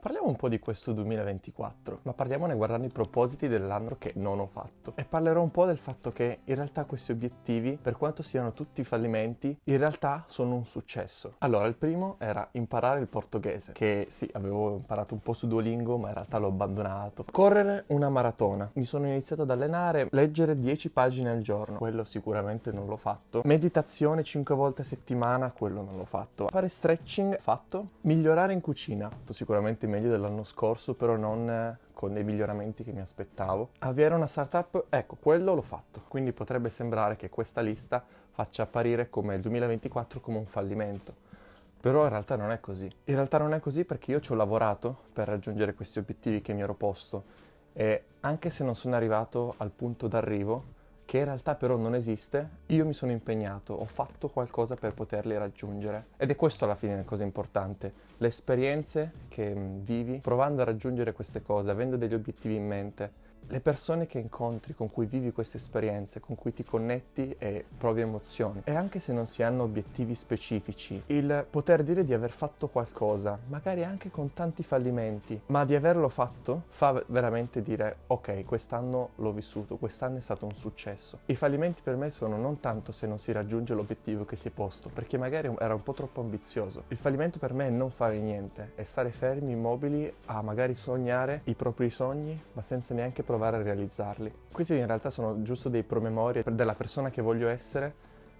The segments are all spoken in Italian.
Parliamo un po' di questo 2024, ma parliamone guardando i propositi dell'anno che non ho fatto. E parlerò un po' del fatto che in realtà questi obiettivi, per quanto siano tutti fallimenti, in realtà sono un successo. Allora, il primo era imparare il portoghese, che sì, avevo imparato un po' su Duolingo, ma in realtà l'ho abbandonato. Correre una maratona. Mi sono iniziato ad allenare, leggere 10 pagine al giorno, quello sicuramente non l'ho fatto. Meditazione 5 volte a settimana, quello non l'ho fatto. Fare stretching, fatto. Migliorare in cucina, sicuramente meglio dell'anno scorso, però non con dei miglioramenti che mi aspettavo. Avviare una startup, ecco, quello l'ho fatto. Quindi potrebbe sembrare che questa lista faccia apparire come il 2024 come un fallimento. Però in realtà non è così. In realtà non è così perché io ci ho lavorato per raggiungere questi obiettivi che mi ero posto e anche se non sono arrivato al punto d'arrivo, che in realtà però non esiste, io mi sono impegnato, ho fatto qualcosa per poterli raggiungere. Ed è questo alla fine la cosa importante, le esperienze che vivi provando a raggiungere queste cose, avendo degli obiettivi in mente. Le persone che incontri, con cui vivi queste esperienze, con cui ti connetti e provi emozioni. E anche se non si hanno obiettivi specifici, il poter dire di aver fatto qualcosa, magari anche con tanti fallimenti, ma di averlo fatto, fa veramente dire ok, quest'anno l'ho vissuto, quest'anno è stato un successo. I fallimenti per me sono non tanto se non si raggiunge l'obiettivo che si è posto, perché magari era un po' troppo ambizioso. Il fallimento per me è non fare niente, è stare fermi, immobili, a magari sognare i propri sogni, ma senza neanche provare a realizzarli. Questi in realtà sono giusto dei promemoria della persona che voglio essere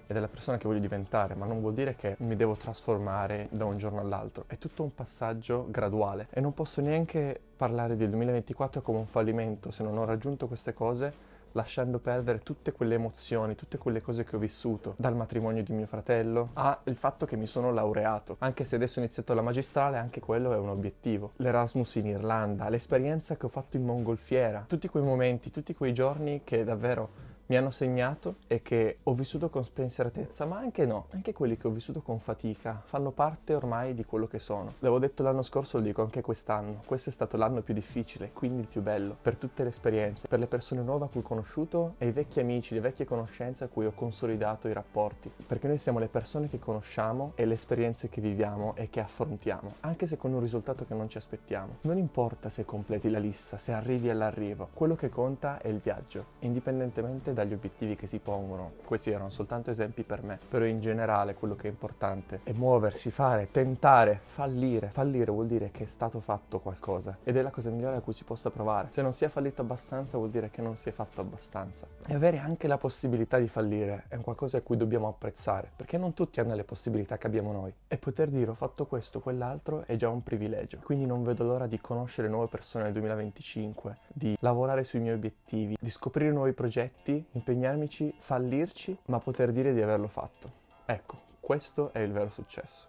e della persona che voglio diventare, ma non vuol dire che mi devo trasformare da un giorno all'altro. È tutto un passaggio graduale e non posso neanche parlare del 2024 come un fallimento se non ho raggiunto queste cose, lasciando perdere tutte quelle emozioni, tutte quelle cose che ho vissuto, dal matrimonio di mio fratello al fatto che mi sono laureato. Anche se adesso ho iniziato la magistrale, anche quello è un obiettivo. L'Erasmus in Irlanda, l'esperienza che ho fatto in mongolfiera, tutti quei momenti, tutti quei giorni che davvero mi hanno segnato e che ho vissuto con spensieratezza, ma anche no, anche quelli che ho vissuto con fatica, fanno parte ormai di quello che sono. L'avevo detto l'anno scorso, lo dico anche quest'anno, questo è stato l'anno più difficile, quindi il più bello, per tutte le esperienze, per le persone nuove a cui ho conosciuto e i vecchi amici, le vecchie conoscenze a cui ho consolidato i rapporti, perché noi siamo le persone che conosciamo e le esperienze che viviamo e che affrontiamo, anche se con un risultato che non ci aspettiamo. Non importa se completi la lista, se arrivi all'arrivo, quello che conta è il viaggio, indipendentemente dagli obiettivi che si pongono. Questi erano soltanto esempi per me, però in generale quello che è importante è muoversi, fare, tentare, fallire. Fallire vuol dire che è stato fatto qualcosa ed è la cosa migliore a cui si possa provare. Se non si è fallito abbastanza vuol dire che non si è fatto abbastanza. E avere anche la possibilità di fallire è un qualcosa a cui dobbiamo apprezzare, perché non tutti hanno le possibilità che abbiamo noi. E poter dire ho fatto questo, quell'altro è già un privilegio. Quindi non vedo l'ora di conoscere nuove persone nel 2025, di lavorare sui miei obiettivi, di scoprire nuovi progetti, impegnarmici, fallirci, ma poter dire di averlo fatto. Ecco, questo è il vero successo.